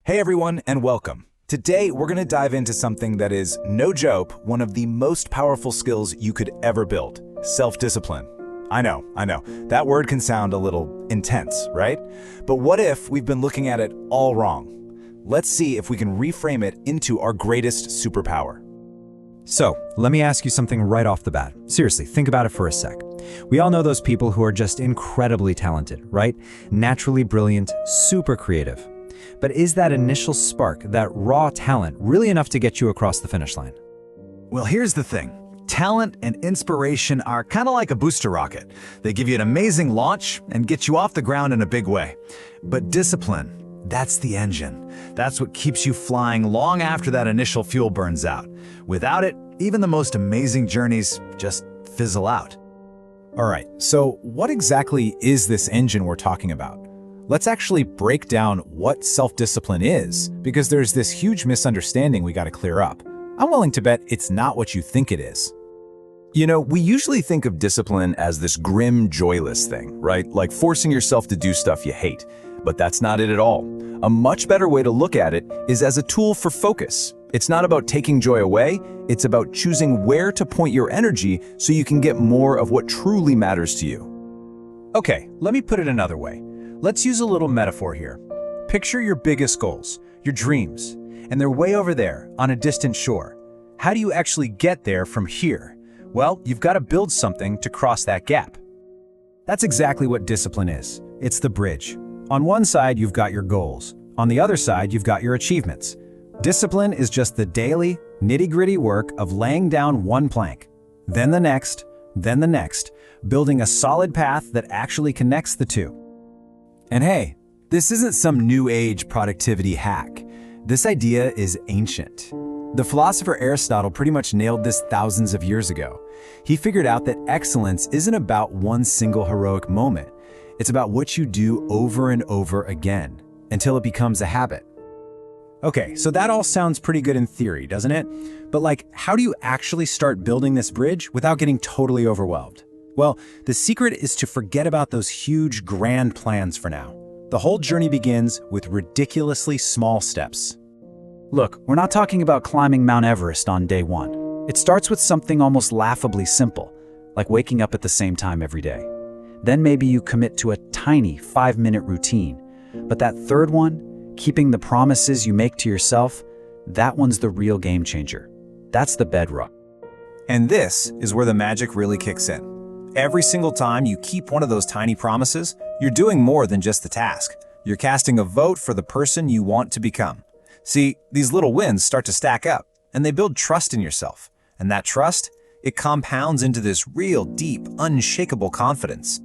Hey everyone, and welcome. Today, we're going to dive into something that is, no joke, one of the most powerful skills you could ever build: self-discipline. I know, that word can sound a little intense, right? But what if we've been looking at it all wrong? Let's see if we can reframe it into our greatest superpower. So, let me ask you something right off the bat. Seriously, think about it for a sec. We all know those people who are just incredibly talented, right? Naturally brilliant, super creative. But is that initial spark, that raw talent, really enough to get you across the finish line? Well, here's the thing. Talent and inspiration are kind of like a booster rocket. They give you an amazing launch and get you off the ground in a big way. But discipline, that's the engine. That's what keeps you flying long after that initial fuel burns out. Without it, even the most amazing journeys just fizzle out. All right, so what exactly is this engine we're talking about? Let's actually break down what self-discipline is, because there's this huge misunderstanding we got to clear up. I'm willing to bet it's not what you think it is. You know, we usually think of discipline as this grim, joyless thing, right? Like forcing yourself to do stuff you hate. But that's not it at all. A much better way to look at it is as a tool for focus. It's not about taking joy away, it's about choosing where to point your energy so you can get more of what truly matters to you. Okay, let me put it another way. Let's use a little metaphor here. Picture your biggest goals, your dreams, and they're way over there on a distant shore. How do you actually get there from here? Well, you've got to build something to cross that gap. That's exactly what discipline is. It's the bridge. On one side, you've got your goals. On the other side, you've got your achievements. Discipline is just the daily, nitty-gritty work of laying down one plank, then the next, building a solid path that actually connects the two. And hey, this isn't some new age productivity hack. This idea is ancient. The philosopher Aristotle pretty much nailed this thousands of years ago. He figured out that excellence isn't about one single heroic moment. It's about what you do over and over again, until it becomes a habit. Okay, so that all sounds pretty good in theory, doesn't it? But how do you actually start building this bridge without getting totally overwhelmed? Well, the secret is to forget about those huge, grand plans for now. The whole journey begins with ridiculously small steps. Look, we're not talking about climbing Mount Everest on day one. It starts with something almost laughably simple, like waking up at the same time every day. Then maybe you commit to a tiny 5-minute routine. But that third one, keeping the promises you make to yourself, that one's the real game changer. That's the bedrock. And this is where the magic really kicks in. Every single time you keep one of those tiny promises, you're doing more than just the task. You're casting a vote for the person you want to become. See, these little wins start to stack up, and they build trust in yourself. And that trust, it compounds into this real, deep, unshakable confidence.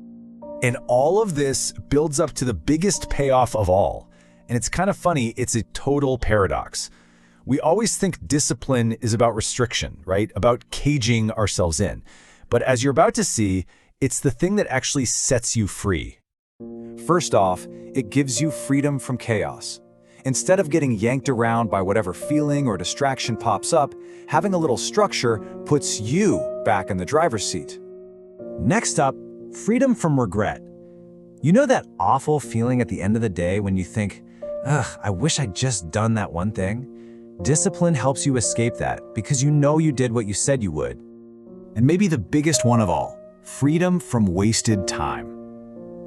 And all of this builds up to the biggest payoff of all. And it's kind of funny, it's a total paradox. We always think discipline is about restriction, right? About caging ourselves in. But as you're about to see, it's the thing that actually sets you free. First off, it gives you freedom from chaos. Instead of getting yanked around by whatever feeling or distraction pops up, having a little structure puts you back in the driver's seat. Next up, freedom from regret. You know that awful feeling at the end of the day when you think, I wish I'd just done that one thing? Discipline helps you escape that because you know you did what you said you would. And maybe the biggest one of all, freedom from wasted time.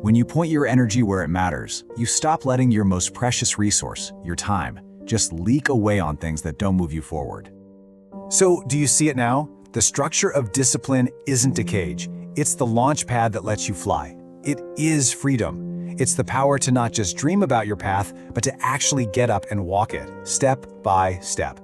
When you point your energy where it matters, you stop letting your most precious resource, your time, just leak away on things that don't move you forward. So, do you see it now? The structure of discipline isn't a cage. It's the launch pad that lets you fly. It is freedom. It's the power to not just dream about your path, but to actually get up and walk it, step by step.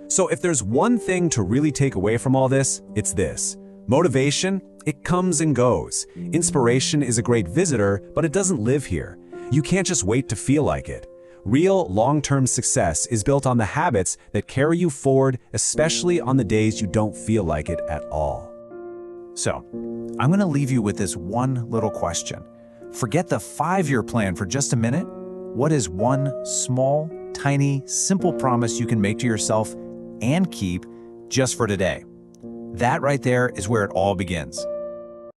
So if there's one thing to really take away from all this, it's this. Motivation, it comes and goes. Inspiration is a great visitor, but it doesn't live here. You can't just wait to feel like it. Real, long-term success is built on the habits that carry you forward, especially on the days you don't feel like it at all. So, I'm going to leave you with this one little question. Forget the 5-year plan for just a minute. What is one small, tiny, simple promise you can make to yourself and keep just for today? That right there is where it all begins.